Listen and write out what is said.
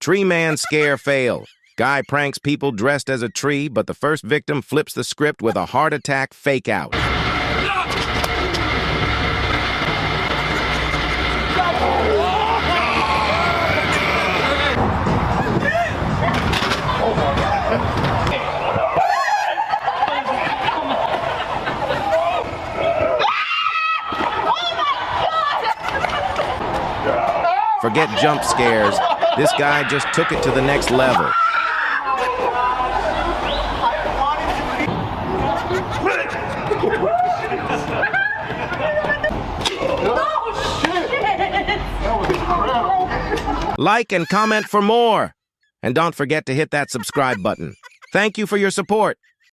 Tree man scare fail. Guy pranks people dressed as a tree, but the first victim flips the script with a heart attack fake out. Forget jump scares. This guy just took it to the next level. Like and comment for more. And don't forget to hit that subscribe button. Thank you for your support.